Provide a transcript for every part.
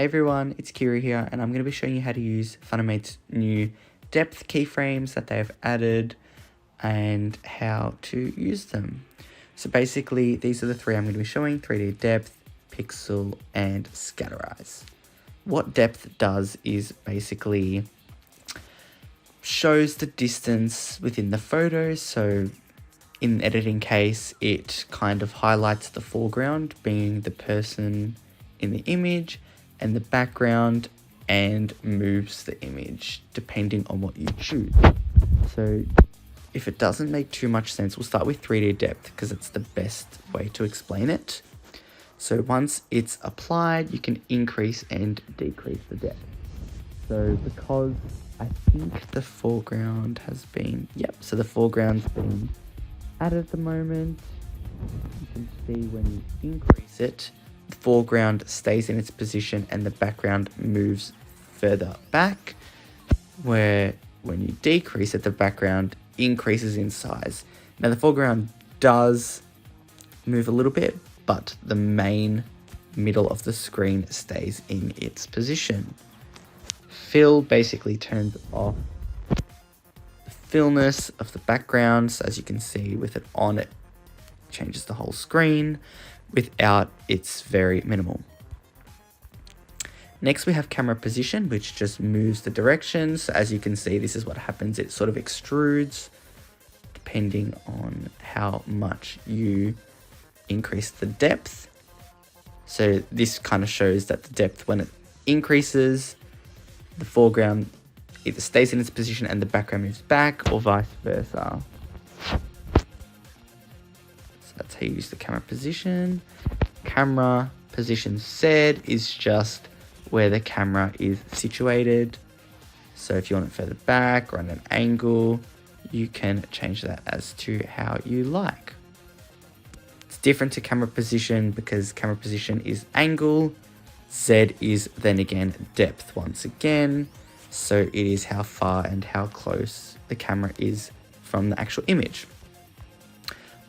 Hey everyone, it's Kira here, and I'm going to be showing you how to use Funimate's new depth keyframes that they have added and how to use them. So basically, these are the three I'm going to be showing: 3D depth, pixel, and scatterize. What depth does is basically shows the distance within the photo. So in editing case, it kind of highlights the foreground being the person in the image and the background, and moves the image depending on what you choose. So if it doesn't make too much sense, we'll start with 3D depth because it's the best way to explain it. So once it's applied, you can increase and decrease the depth. So because I think the foreground has been, so the foreground's been added at the moment. You can see when you increase it, the foreground stays in its position and the background moves further back, where when you decrease it, the background increases in size. Now the foreground does move a little bit, but the main middle of the screen stays in its position. Fill basically turns off the fillness of the background. So as you can see, with it on, it changes the whole screen. Without, it's very minimal. Next we have camera position, which just moves the directions. So as you can see, this is what happens. It sort of extrudes depending on how much you increase the depth. So this kind of shows that the depth, when it increases, the foreground either stays in its position and the background moves back, or vice versa. That's how you use the camera position. Camera position Z is just where the camera is situated. So if you want it further back or at an angle, you can change that as to how you like. It's different to camera position because camera position is angle. Z is then again depth once again. So it is how far and how close the camera is from the actual image.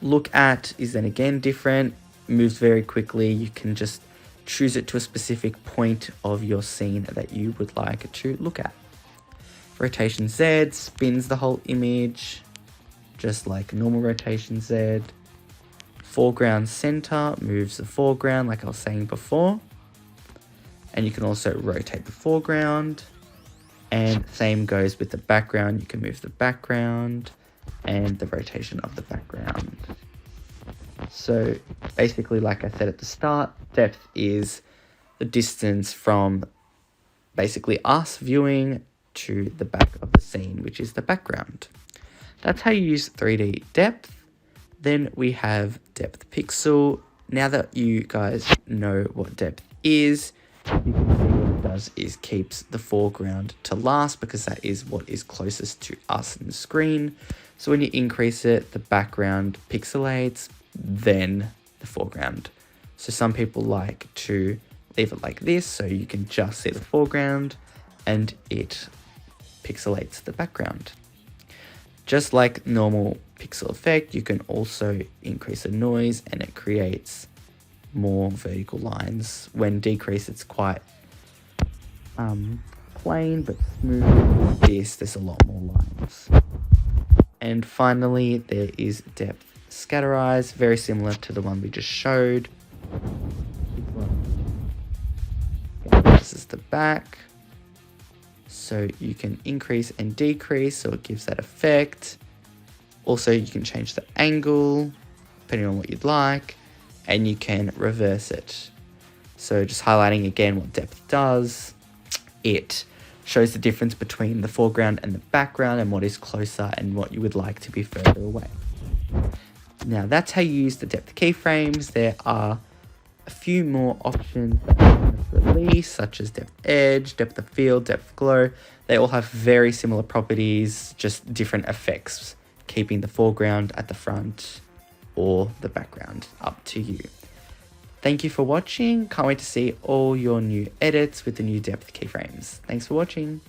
Look at is then again different, moves very quickly. You can just choose it to a specific point of your scene that you would like to look at. Rotation Z spins the whole image, just like normal rotation Z. Foreground center moves the foreground like I was saying before. And you can also rotate the foreground. And same goes with the background. You can move the background and the rotation of the background. So basically, like I said at the start, depth is the distance from basically us viewing to the back of the scene, which is the background. That's how you use 3D depth. Then we have depth pixel. Now that you guys know what depth is, you can see what it does is keeps the foreground to last because that is what is closest to us in the screen. So when you increase it, the background pixelates, then the foreground. So some people like to leave it like this, so you can just see the foreground and it pixelates the background. Just like normal pixel effect, you can also increase the noise and it creates more vertical lines. When decreased, it's quite plain but smooth. There's a lot more lines. And finally, there is depth scatterize, very similar to the one we just showed. This is the back. So you can increase and decrease, so it gives that effect. Also, you can change the angle, depending on what you'd like, and you can reverse it. So just highlighting again what depth does, it shows the difference between the foreground and the background and what is closer and what you would like to be further away. Now that's how you use the depth keyframes. There are a few more options that are released, such as depth edge, depth of field, depth of glow. They all have very similar properties, just different effects, keeping the foreground at the front or the background, up to you. Thank you for watching. Can't wait to see all your new edits with the new depth keyframes. Thanks for watching.